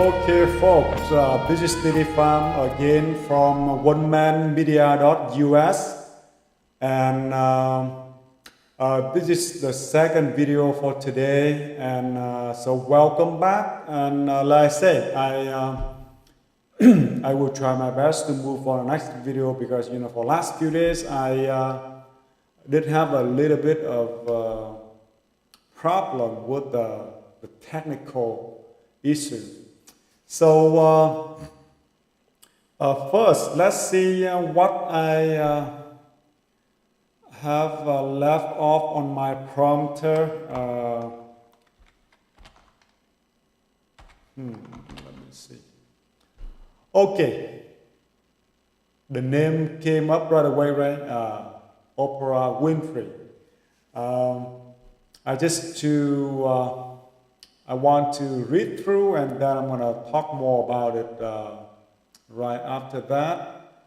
Okay, folks, this is Stevie Pham again from onemanmedia.us, and this is the second video for today. And so, welcome back. And like I say, I will try my best to move on the next video because for last few days I did have a little bit of problem with the technical issue. So first, let's see what I have left off on my prompter. Let me see. Okay, the name came up right away, right? Oprah Winfrey. I want to read through and then I'm going to talk more about it right after that.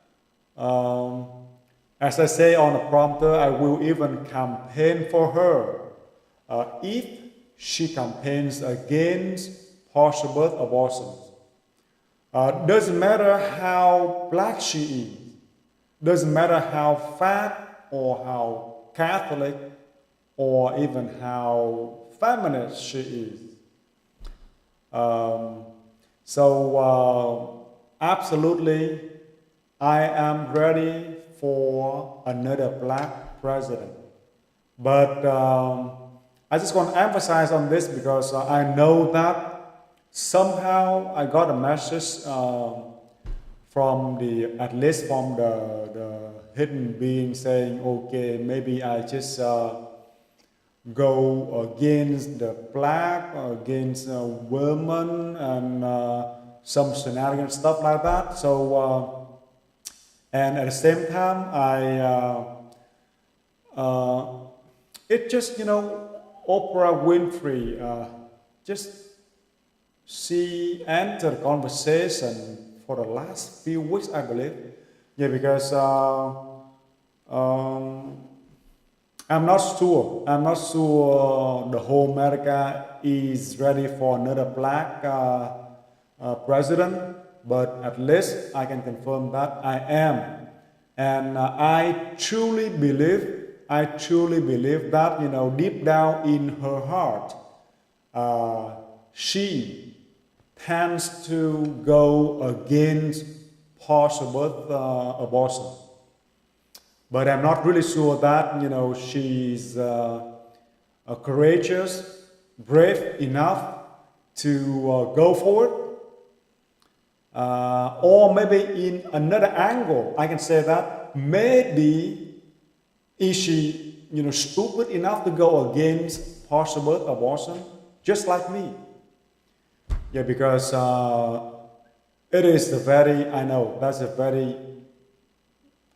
As I say on the prompter, I will even campaign for her if she campaigns against possible abortions. Doesn't matter how black she is, doesn't matter how fat or how Catholic or even how feminist she is. Absolutely, I am ready for another black president. But I just want to emphasize on this because I know that somehow I got a message from at least from the hidden being saying, okay, maybe I just go against the black, against women, and some shenanigans, stuff like that. So, and at the same time, it just, Oprah Winfrey, she entered conversation for the last few weeks, I believe. Yeah, because I'm not sure the whole America is ready for another black president, but at least I can confirm that I am. And I truly believe that, deep down in her heart, she tends to go against possible abortion. But I'm not really sure that, she's courageous, brave enough to go forward. Or maybe in another angle, I can say that maybe is she, stupid enough to go against possible abortion, just like me. Yeah, because it is I know that's a very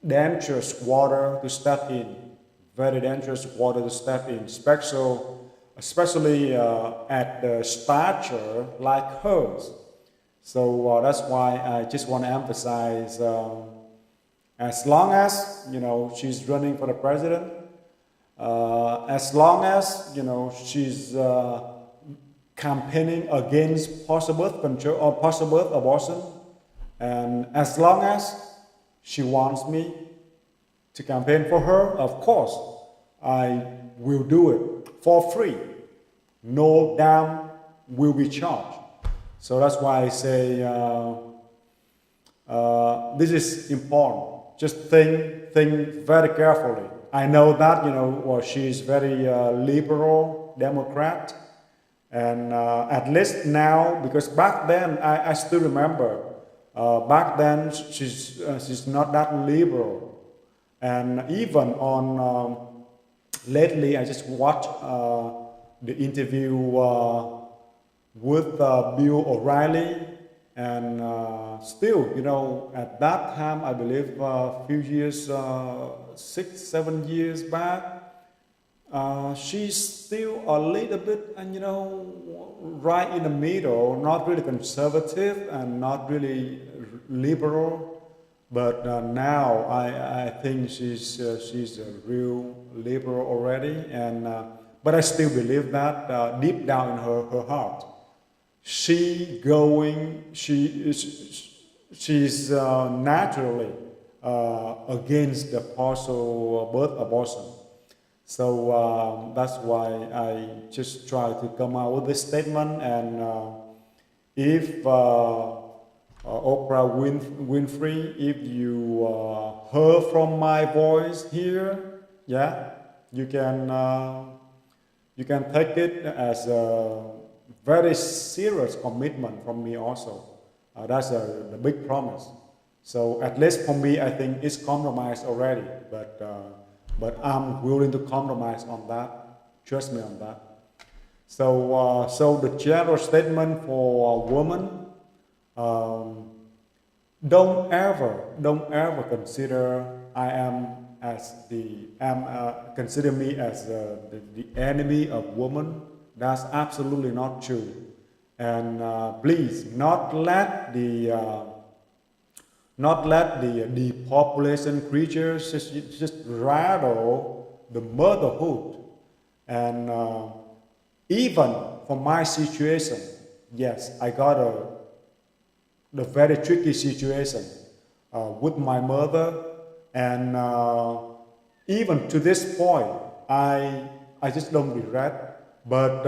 dangerous water to step in, very dangerous water to step in, especially at the stature like hers. So that's why I just want to emphasize, as long as, she's running for the president, as long as, she's campaigning against possible control or possible abortion, and as long as she wants me to campaign for her, of course, I will do it for free. No dam will be charged. So that's why I say this is important. Just think very carefully. I know that, she's very liberal, Democrat. And at least now, because back then, I still remember, back then she's not that liberal. And even on, lately I just watched the interview with Bill O'Reilly, and still, at that time, I believe a few years, 6-7 years back, she's still a little bit, right in the middle, not really conservative and not really liberal. But now I think she's a real liberal already, and but I still believe that deep down in her heart, she's naturally against the partial birth abortion. So that's why I just try to come out with this statement. And if Oprah Winfrey, if you heard from my voice here, yeah, you can take it as a very serious commitment from me also. That's the big promise. So at least for me, I think it's compromised already, but I'm willing to compromise on that. Trust me on that. So so the general statement for women, don't ever consider consider me as the enemy of women. That's absolutely not true. And please not let the depopulation creatures just rattle the motherhood. And even for my situation, yes, I got the very tricky situation with my mother, and even to this point, I just don't regret. But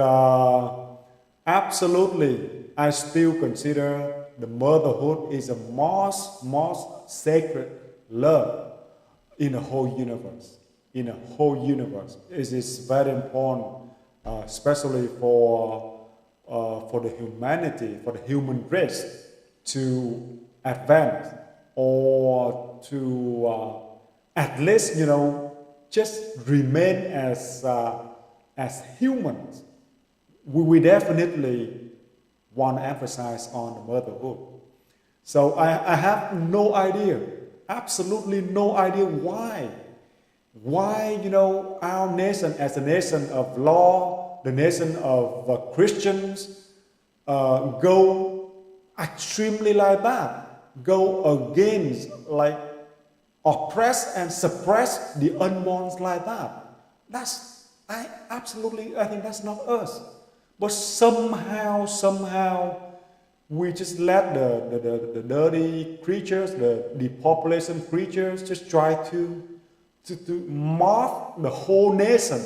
absolutely, I still consider the motherhood is the most sacred love in the whole universe. In the whole universe, it is very important, especially for the humanity, for the human race to advance, or to at least just remain as humans. We definitely want to emphasize on the motherhood. So I have no idea, absolutely no idea why our nation, as a nation of law, the nation of Christians, go extremely like that, go against, like, oppress and suppress the unborn like that. I think that's not us. But somehow we just let the dirty creatures, the depopulation creatures, just try to morph the whole nation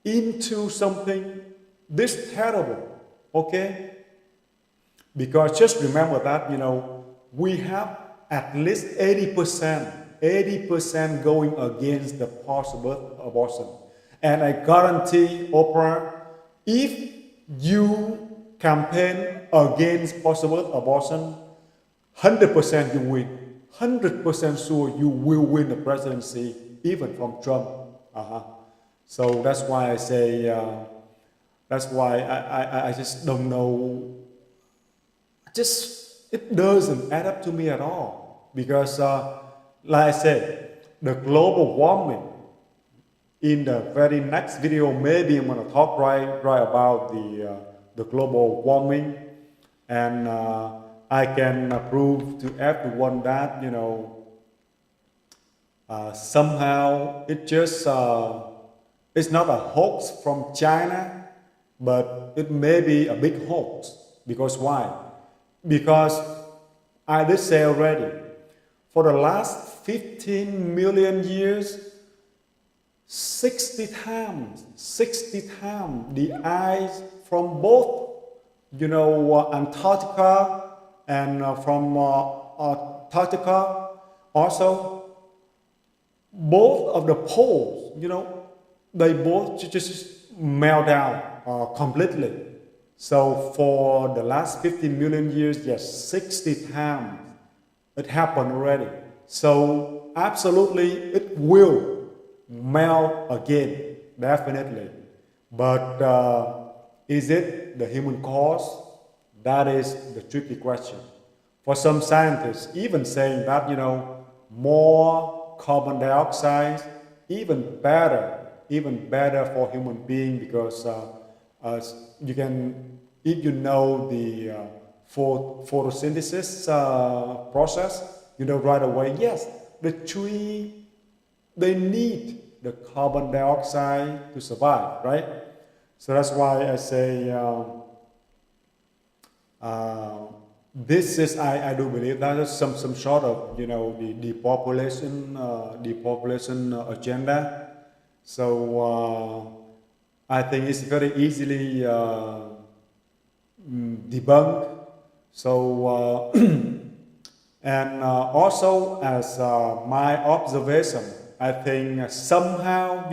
into something this terrible. Okay? Because just remember that, we have at least 80% going against the partial birth abortion. And I guarantee, Oprah, if you campaign against partial birth abortion, 100% you win. 100% sure you will win the presidency, even from Trump. So that's why I say, that's why I just don't know. It doesn't add up to me at all. Because, like I said, the global warming, in the very next video, maybe I'm going to talk right about the global warming, and I can prove to everyone that somehow it's not a hoax from China, but it may be a big hoax. Because why? Because I did say already, for the last 15 million years, 60 times the ice from both Antarctica and from Antarctica, also both of the poles, they both just melt down completely. So for the last 15 million years, yes, 60 times it happened already. So absolutely it will melt again, definitely. But is it the human cause? That is the tricky question. For some scientists, even saying that, more carbon dioxide, even better for human being, because you can, if you know the photosynthesis process, right away, yes, the tree, they need the carbon dioxide to survive, right? So that's why I say Uh, this is, I do believe that is some sort of, the depopulation agenda. So I think it's very easily debunked. So and also as my observation, I think somehow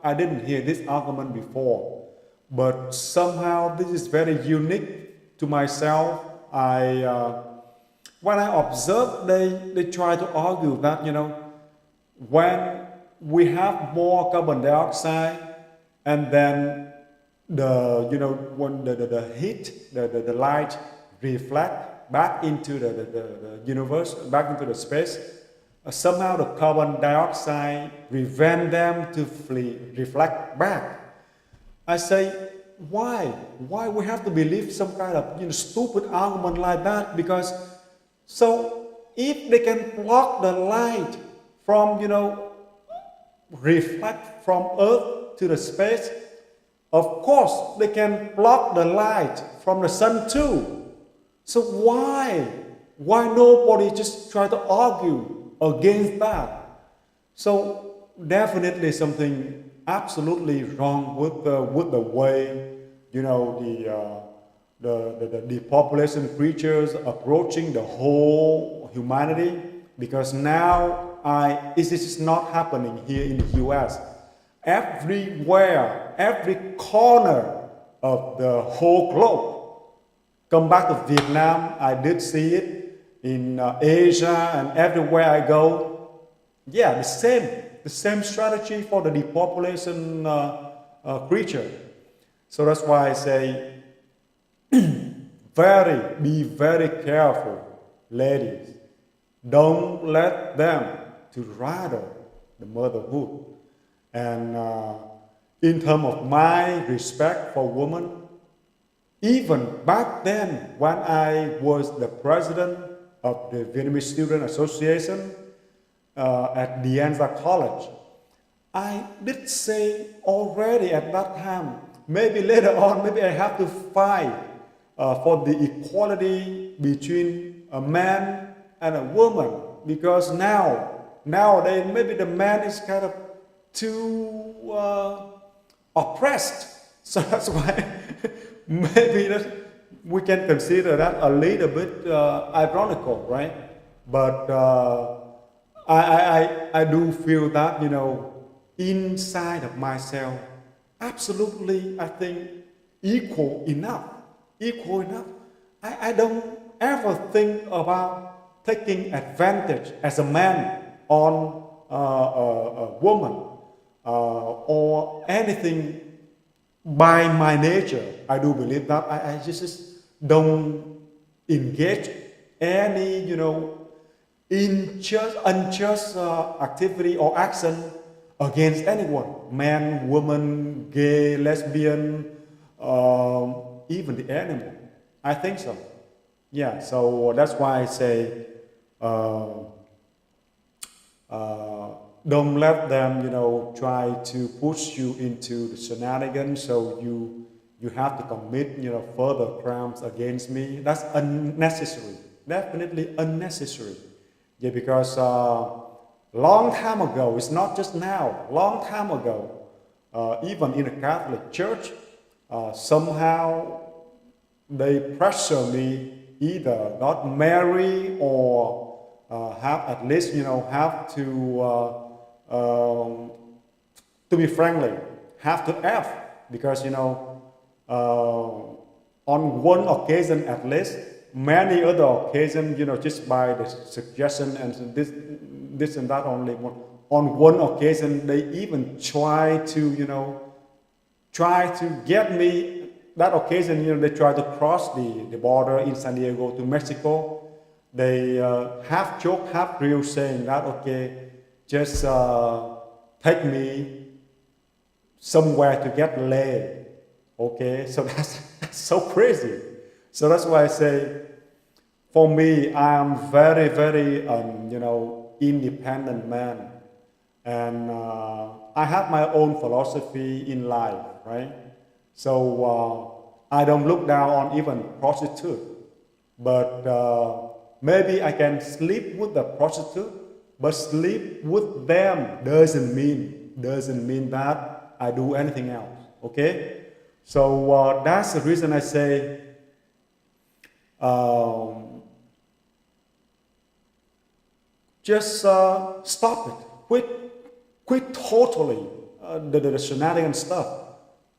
I didn't hear this argument before, but somehow this is very unique to myself. When I observe, they try to argue that when we have more carbon dioxide, and then when the heat, the light reflect back into the universe, back into the space, somehow the carbon dioxide prevent them to reflect back. I say, why? Why we have to believe some kind of stupid argument like that? Because so if they can block the light from reflect from Earth to the space, of course they can block the light from the sun too. So why nobody just try to argue against that? So definitely something absolutely wrong with the way the depopulation creatures approaching the whole humanity, because now this is not happening here in the US. Everywhere, every corner of the whole globe. Come back to Vietnam, I did see it in Asia and everywhere I go. Yeah, the same strategy for the depopulation creature. So that's why I say, be very careful, ladies. Don't let them to rattle the motherhood. And in terms of my respect for women, even back then when I was the president of the Vietnamese Student Association at De Anza College, I did say already at that time, maybe later on, maybe I have to fight for the equality between a man and a woman, because nowadays maybe the man is kind of too oppressed. So that's why maybe we can consider that a little bit ironical, right? But I do feel that inside of myself, absolutely, I think equal enough. I don't ever think about taking advantage as a man on a woman or anything by my nature. I do believe that I just don't engage any unjust activity or action against anyone, man, woman, gay, lesbian, even the animal. I think so. Yeah, so that's why I say don't let them, try to push you into the shenanigans, so you have to commit, further crimes against me. That's unnecessary, definitely unnecessary. Yeah, because long time ago, it's not just now, long time ago, even in the Catholic Church, somehow they pressure me either not marry or have at least, have to be friendly, have to F, because, on one occasion at least, many other occasions, just by the suggestion and this and that only. On one occasion, they even try to get me. That occasion, they try to cross the border in San Diego to Mexico. They half joke, half real, saying that, okay, just take me somewhere to get laid. Okay, so that's so crazy. So that's why I say, for me, I am very, very, independent man, and I have my own philosophy in life, right? So I don't look down on even prostitute, but maybe I can sleep with the prostitute, but sleep with them doesn't mean that I do anything else. Okay, so that's the reason I say um, just stop it, quit totally the shenanigan stuff.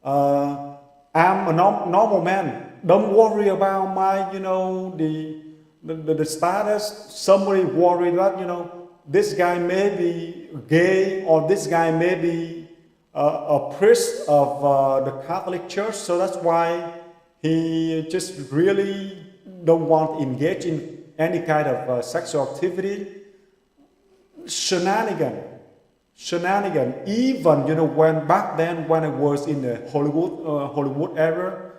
I'm a normal man. Don't worry about my, the status. Somebody worry that, this guy may be gay or this guy may be a priest of the Catholic Church. So that's why he just really don't want to engage in any kind of sexual activity. Shenanigan. Even when back then when I was in the Hollywood era,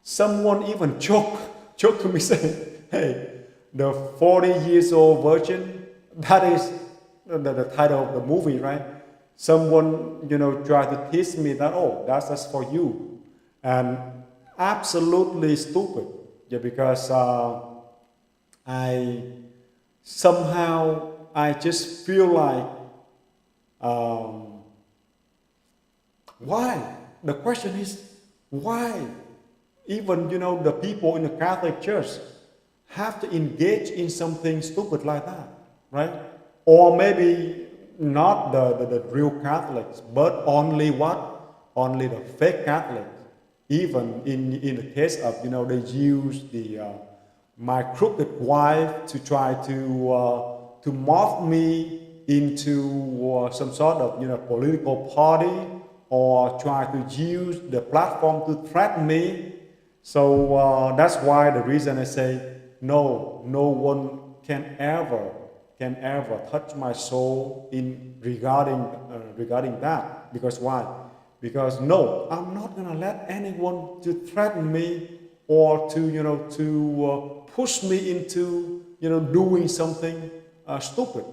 someone even joked to me saying, "Hey, the 40 years old virgin." That is the title of the movie, right? Someone tried to tease me that, oh, that's just for you, and absolutely stupid. Yeah, because I somehow I just feel like why? The question is why? Even the people in the Catholic Church have to engage in something stupid like that, right? Or maybe not the real Catholics, but only what? Only the fake Catholics. Even in the case of they use my crooked wife to try to morph me into some sort of political party, or try to use the platform to threaten me. So that's why the reason I say no one can ever touch my soul in regarding that. Because why? Because no, I'm not gonna let anyone to threaten me or to push me into doing something stupid.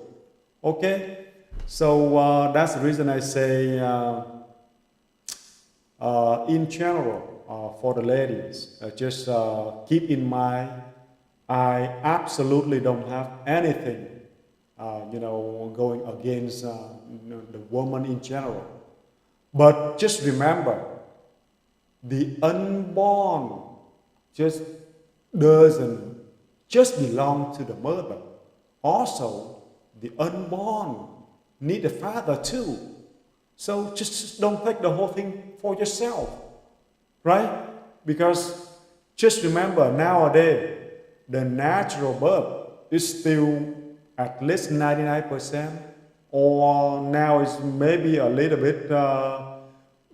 Okay, so that's the reason I say in general for the ladies, just keep in mind, I absolutely don't have anything going against the woman in general. But just remember, the unborn just doesn't just belong to the mother. Also, the unborn need a father too. So just don't take the whole thing for yourself, right? Because just remember, nowadays, the natural birth is still at least 99%, or now it's maybe a little bit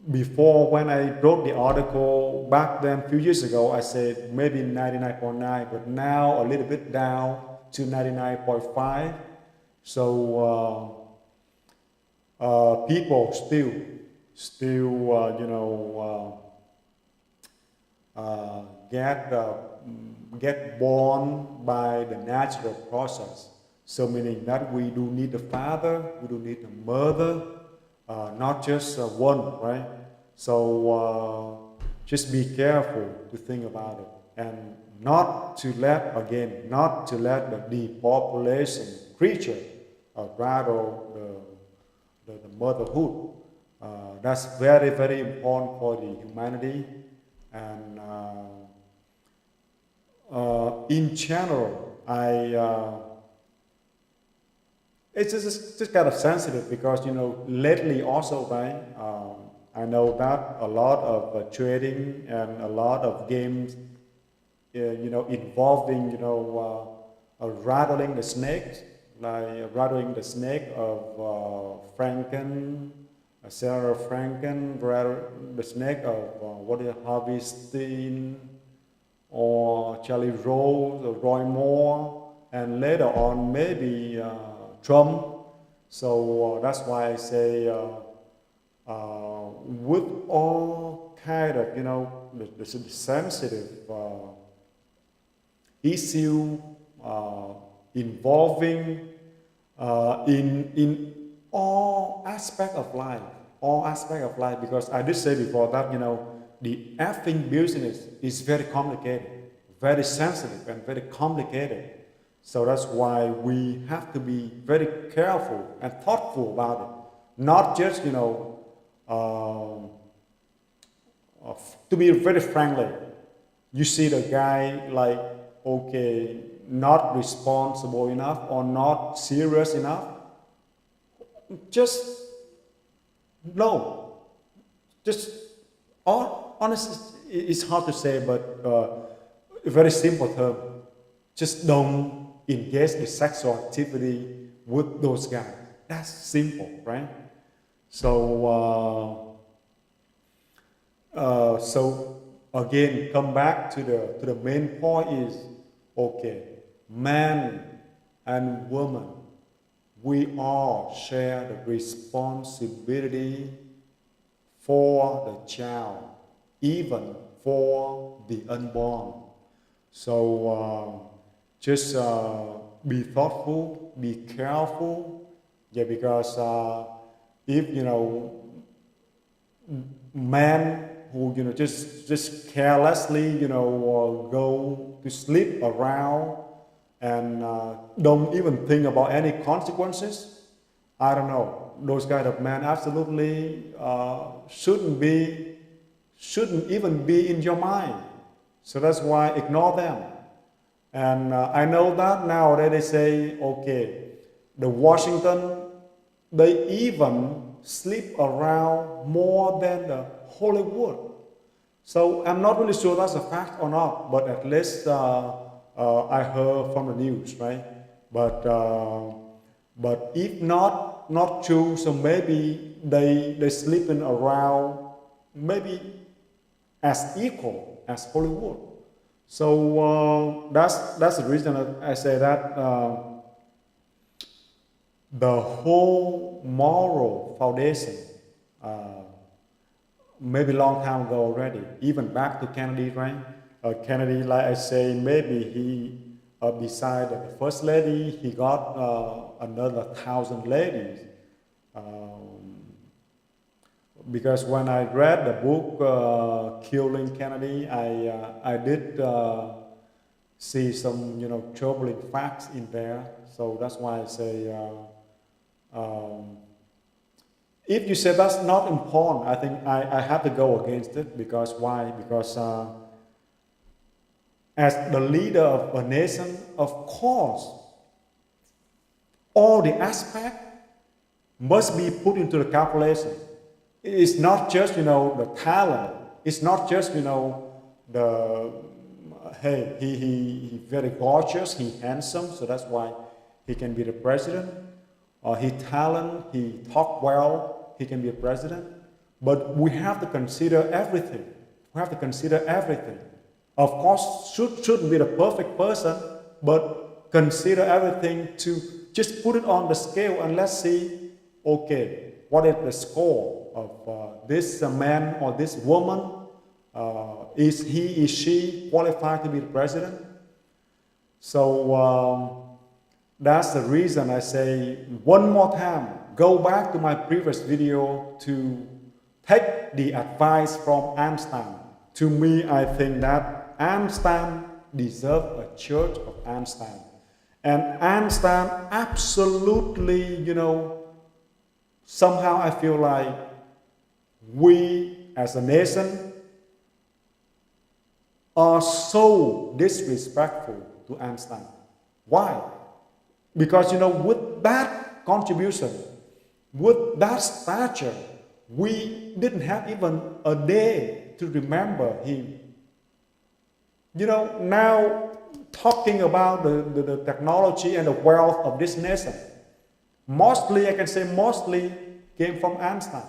before. When I wrote the article back then a few years ago, I said maybe 99.9, but now a little bit down to 99.5. So people still get born by the natural process. So meaning that we do need a father, we do need a mother, not just one, right? So just be careful to think about it, and not to let the depopulation creature rattle the motherhood. That's very, very important for the humanity. And in general, it's just kind of sensitive because lately also, right? I know that a lot of trading and a lot of games, involving rattling the snakes, like rattling the snake of Sarah Franken, the snake of Harvey Stein, or Charlie Rose, or Roy Moore, and later on maybe Trump. So that's why I say with all kind of the sensitive issue involving in all aspect of life, because I did say before that the effing business is very complicated, very sensitive and very complicated. So that's why we have to be very careful and thoughtful about it. Not just, to be very frankly, you see the guy like, okay, not responsible enough or not serious enough, just no. Just honestly, it's hard to say, but a very simple term, just don't engage in sexual activity with those guys. That's simple, right? So, so again, come back to the main point is, okay, man and woman, we all share the responsibility for the child, even for the unborn. So just be thoughtful, be careful, yeah, because if men who just carelessly go to sleep around and don't even think about any consequences, I don't know, those kind of men absolutely shouldn't even be in your mind. So that's why ignore them. And I know that nowadays they say, okay, the Washington, they even sleep around more than the Hollywood. So I'm not really sure that's a fact or not, but at least I heard from the news, right? But if not true, so maybe they sleeping around maybe as equal as Hollywood. So that's the reason I say that the whole moral foundation, maybe long time ago already, even back to Kennedy, right? Kennedy, like I say, maybe he, beside the first lady, he got another 1,000 ladies. Because when I read the book Killing Kennedy, I did see some troubling facts in there. So that's why I say, if you say that's not important, I think I have to go against it. Because why? Because as the leader of a nation, of course, all the aspects must be put into the calculation. It's not just, the talent. It's not just, hey, he very gorgeous, he handsome, so that's why he can be the president. Or he talent, he talk well, he can be a president. But we have to consider everything. We have to consider everything. Of course, shouldn't be the perfect person, but consider everything to just put it on the scale and let's see, okay, what is the score of this man or this woman? Is she qualified to be the president? So that's the reason I say one more time, go back to my previous video to take the advice from Einstein. To me, I think that Einstein deserves a church of Einstein. And Einstein absolutely, somehow I feel like we as a nation are so disrespectful to Einstein. Why? Because, with that contribution, with that stature, we didn't have even a day to remember him. Now talking about the technology and the wealth of this nation, mostly, I can say mostly, came from Einstein.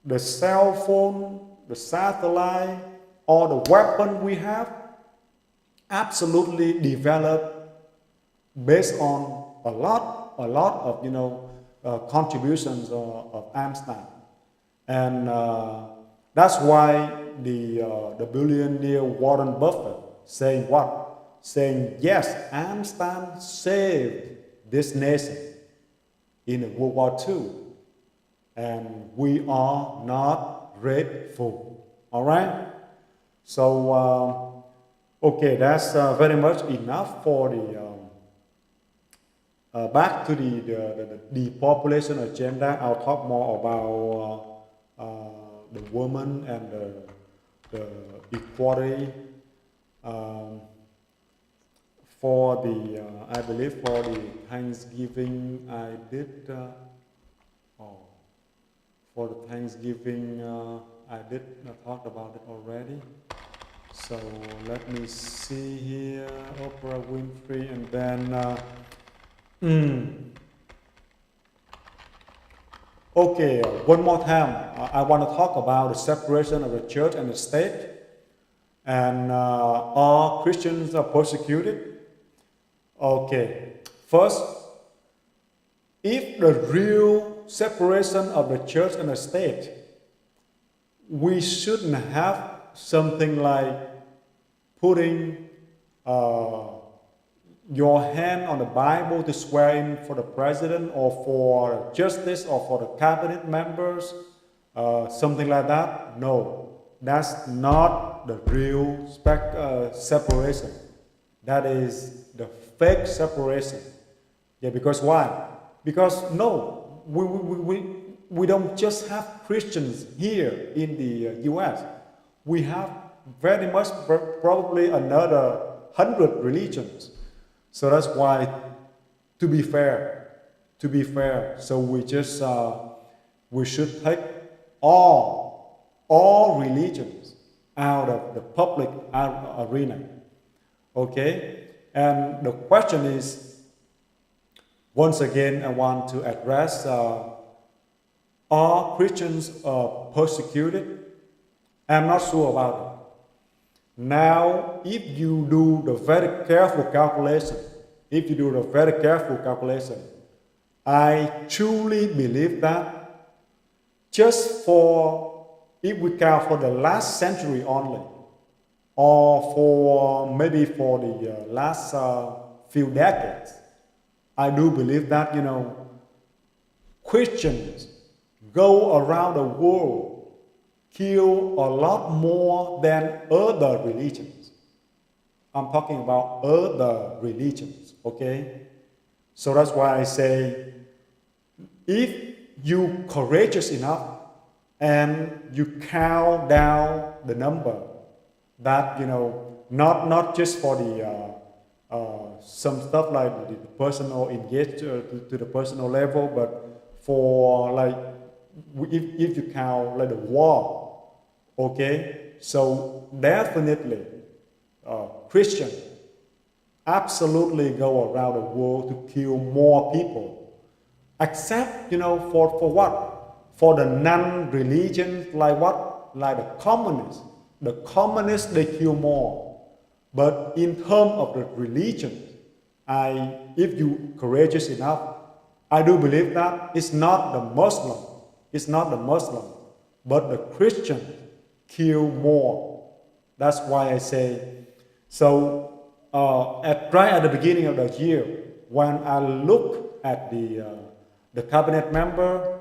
The cell phone, the satellite, or the weapon we have, absolutely developed based on a lot of contributions of Einstein. And that's why the billionaire Warren Buffett saying what? Saying, yes, Einstein saved this nation in World War II. And we are not grateful. All right? So, okay, that's very much enough for the back to the depopulation agenda. I'll talk more about the woman and the equality for the I believe for the Thanksgiving I did for the Thanksgiving I did talk about it already. So let me see here, Oprah Winfrey, and then okay, one more time. I want to talk about the separation of the church and the state, and are Christians are persecuted? Okay, first, if the real separation of the church and the state, we shouldn't have something like putting your hand on the Bible to swear in for the president or for justice or for the cabinet members, something like that. No, that's not the real separation. That is the fake separation. Yeah, because why? Because no, we don't just have Christians here in the US. We have very much probably another 100 religions. So that's why, to be fair, so we should take all religions out of the public arena. Okay? And the question is, once again, I want to address, are Christians persecuted? I'm not sure about it. Now, if you do the very careful calculation, I truly believe that just for, if we count for the last century only, or for maybe for the last few decades, I do believe that, Christians go around the world kill a lot more than other religions. I'm talking about other religions, okay? So that's why I say, if you courageous enough and you count down the number that, not just for the some stuff like the personal engaged to the personal level, but for like, if you count like the war, okay, so definitely Christians absolutely go around the world to kill more people, except for what? For the non-religions, like what? Like the communists. The communists, they kill more. But in terms of the religion, if you courageous enough, I do believe that it's not the Muslim, but the Christian kill more. That's why I say. So right at the beginning of the year, when I look at the cabinet member,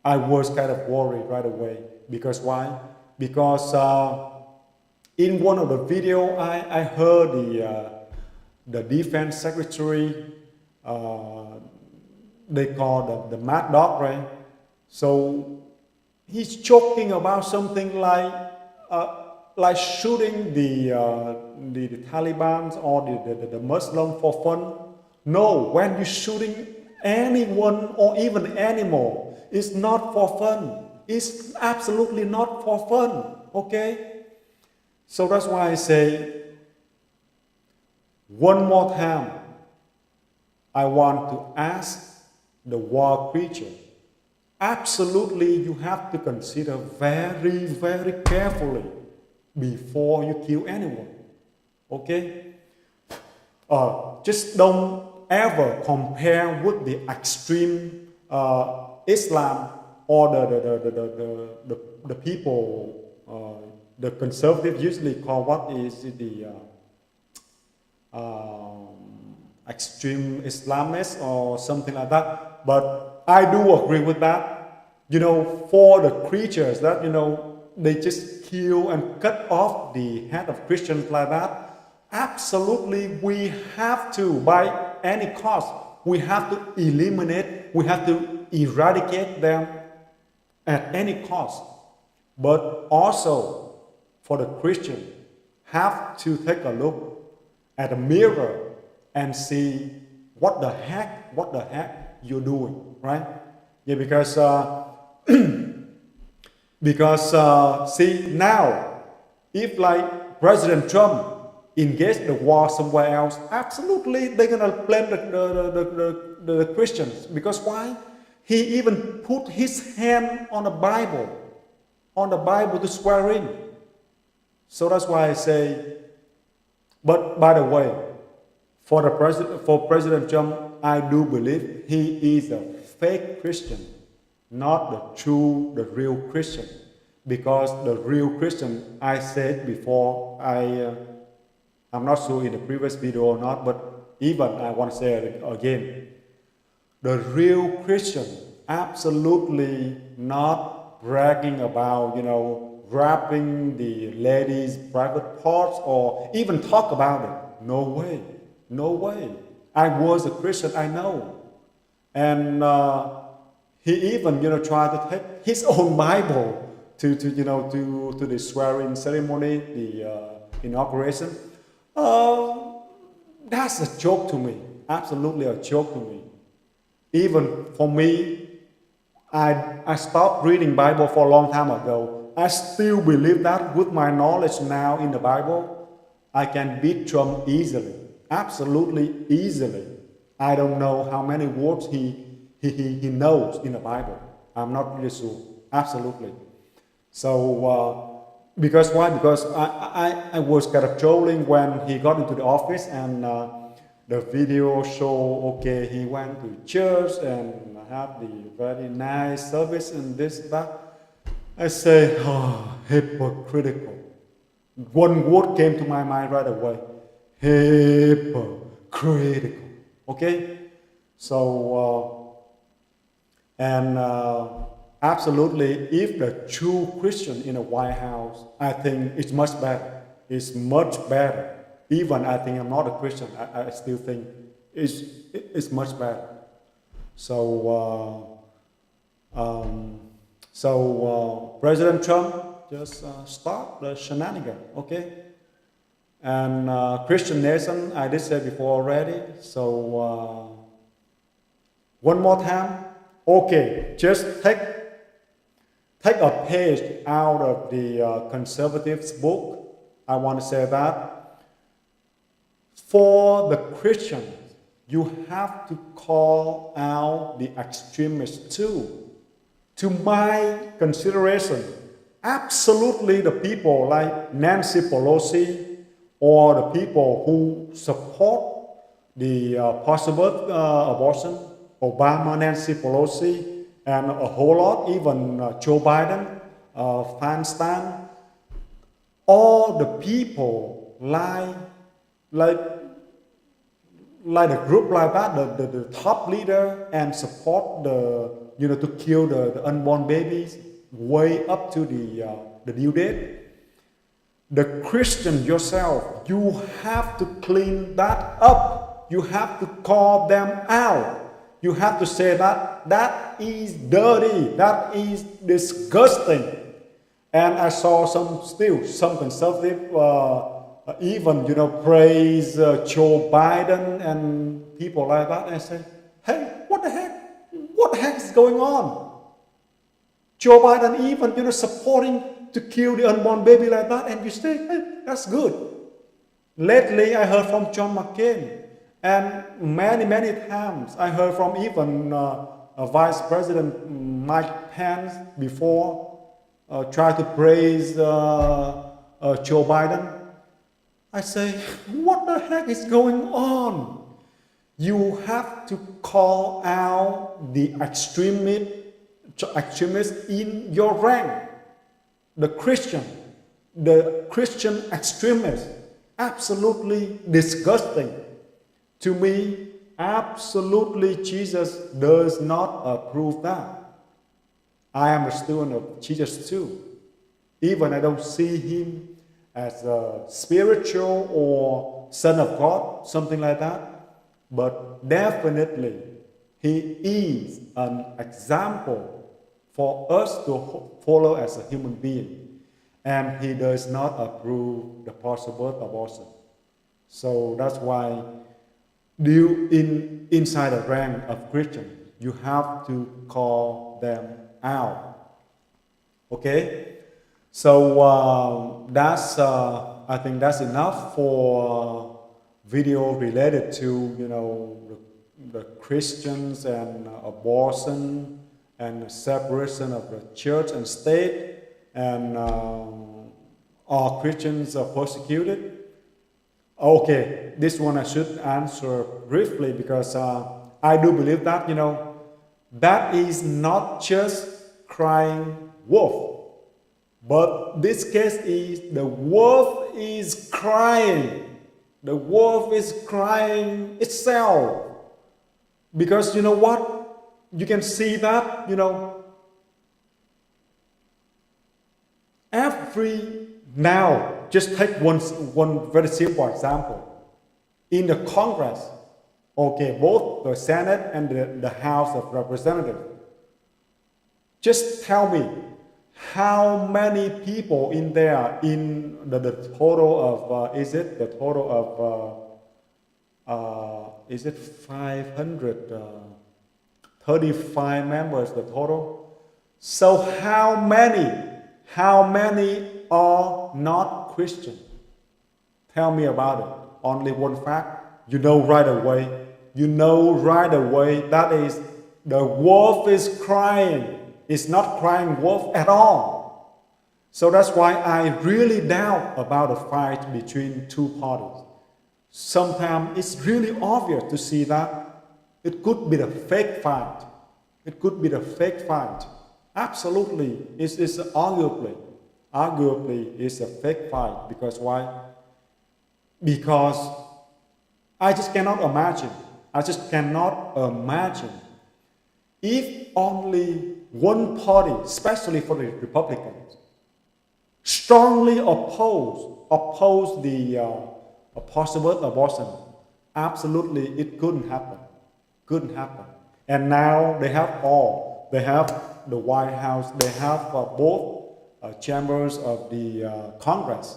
I was kind of worried right away. Because why? Because in one of the video, I heard the defense secretary, they call the mad dog, right? So he's joking about something like shooting the Taliban or the Muslim for fun. No, when you're shooting anyone or even animal, it's not for fun. It's absolutely not for fun. Okay? So that's why I say, one more time, I want to ask the war preacher, absolutely you have to consider very, very carefully before you kill anyone. Okay? Just don't ever compare with the extreme Islam or the people, the conservatives usually call what is the extreme Islamists or something like that. But I do agree with that. For the creatures that, they just kill and cut off the head of Christians like that. Absolutely, we have to, by any cost, we have to eliminate, we have to eradicate them at any cost. But also, for the Christian, have to take a look at the mirror and see what the heck you're doing, right? Yeah, because see now, if like President Trump engaged the war somewhere else, absolutely they're gonna blame the Christians. Because why? He even put his hand on the Bible to swear in. So that's why I say. But by the way, for President Trump, I do believe he is a fake Christian, not the real Christian. Because the real Christian, I said before, I'm not sure in the previous video or not, but even I want to say it again. The real Christian absolutely not bragging about, wrapping the ladies' private parts or even talk about it. No way. No way. I was a Christian, I know. And he even, tried to take his own Bible to the swearing ceremony, the inauguration. That's a joke to me. Absolutely a joke to me. Even for me, I stopped reading Bible for a long time ago. I still believe that with my knowledge now in the Bible, I can beat Trump easily. Absolutely easily. I don't know how many words he knows in the Bible. I'm not really sure. Absolutely. So, because why? Because I was kind of trolling when he got into the office, and the video show, okay, he went to church and had the very nice service and this, that. I say, hypocritical. One word came to my mind right away. Hypocritical. Okay? So, absolutely, if the true Christian in the White House, I think it's much better. It's much better. Even I think I'm not a Christian, I still think it's much better. So, President Trump just stop the shenanigan, okay? And Christian nation, I did say before already. So one more time, okay, just take a page out of the conservatives' book. I want to say that for the Christians, you have to call out the extremists too. To my consideration, absolutely the people like Nancy Pelosi or the people who support the possible abortion, Obama, Nancy Pelosi, and a whole lot, even Joe Biden, Feinstein, all the people like a group like that, the top leader, and support to kill the unborn babies way up to the due date. The Christian yourself, you have to clean that up. You have to call them out. You have to say that is dirty, that is disgusting. And I saw some conservative even praise Joe Biden and people like that. And I say, hey, what the heck? What the heck is going on? Joe Biden even supporting to kill the unborn baby like that, and you say, hey, that's good. Lately, I heard from John McCain, and many times I heard from even Vice President Mike Pence before, try to praise Joe Biden. I say, what the heck is going on? You have to call out the extremists in your rank. The Christian extremists, absolutely disgusting. To me, absolutely Jesus does not approve that. I am a student of Jesus too. Even I don't see him as a spiritual or son of God, something like that. But definitely, he is an example for us to follow as a human being. And he does not approve the possible abortion. So that's why inside the rank of Christians, you have to call them out. Okay? So I think that's enough for video related to, the Christians and abortion and separation of the church and state, and are Christians persecuted? Okay, this one I should answer briefly, because I do believe that, that is not just crying wolf, but this case is the wolf is crying. The wolf is crying itself. Because you know what? You can see that, now, just take one very simple example. In the Congress, okay, both the Senate and the House of Representatives, just tell me how many people in there, in the total of, is it 535 members, the total? So how many are not Christian? Tell me about it. Only one fact. You know right away that is the wolf is crying. It's not crying wolf at all. So that's why I really doubt about a fight between two parties. Sometimes it's really obvious to see that it could be the fake fight. It could be the fake fight. Absolutely, it's arguably it's a fake fight. Because why? Because I just cannot imagine if only one party, especially for the Republicans, strongly oppose the possible abortion. Absolutely, it couldn't happen. And now they have the White House, they have both chambers of the Congress.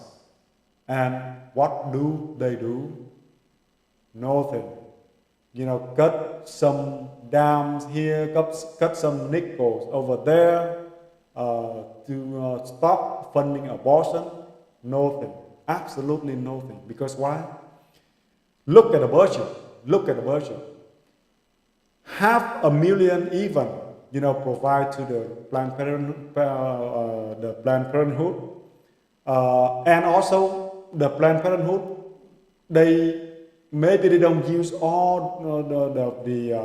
And what do they do? Nothing. Cut some dams here, cut some nickels over there to stop funding abortion. Nothing. Absolutely nothing. Because why? Look at the budget. 500,000 even, provide to the Planned Parenthood, and also the Planned Parenthood, maybe they don't use all the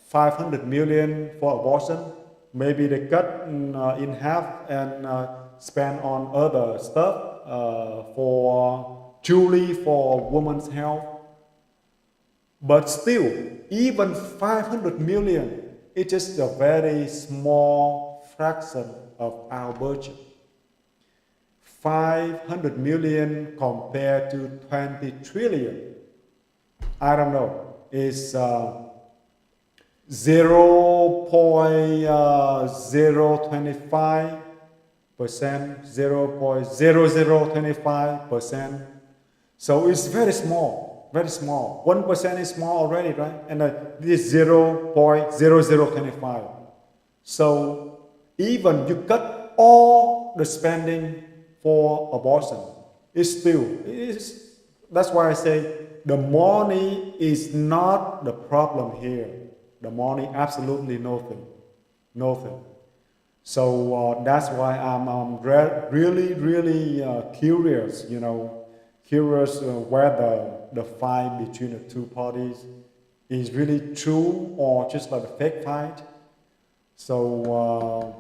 500 million for abortion. Maybe they cut in half and spend on other stuff for women's health. But still, even 500 million, it is a very small fraction of our budget. 500 million compared to 20 trillion. I don't know, it's 0.025%, 0.0025%. So it's very small. 1% is small already, right? And this is 0.0025. So even you cut all the spending for abortion, that's why I say the money is not the problem here. The money, absolutely nothing. So that's why I'm really curious, whether the fight between the two parties is really true or just like a fake fight. So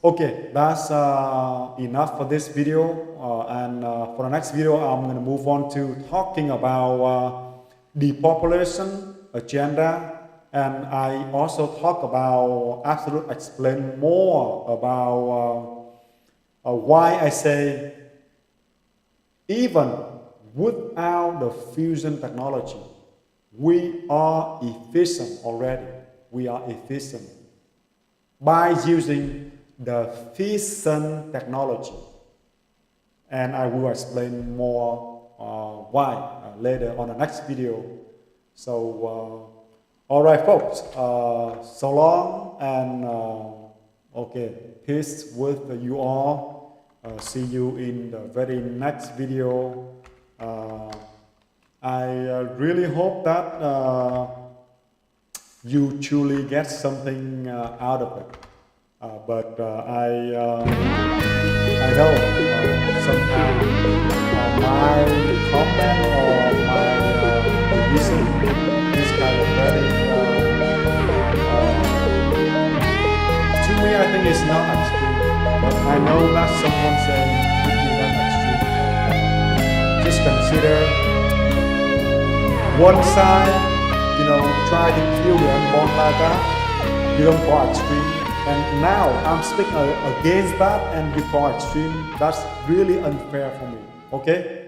okay, that's enough for this video, and for the next video I'm going to move on to talking about depopulation agenda And I also talk about, absolutely explain more about why I say even without the fusion technology, we are efficient already. We are efficient by using the fission technology. And I will explain more why later on the next video. So, all right, folks. So long and okay, peace with you all. See you in the very next video. I really hope that you truly get something out of it. But I know sometimes my comment or my reason is kind of very, to me I think it's not extreme. But I know that someone say it is not extreme. Just consider one side, try to kill the unborn like that. You don't go extreme. And now I'm speaking against that and you go extreme. That's really unfair for me. Okay?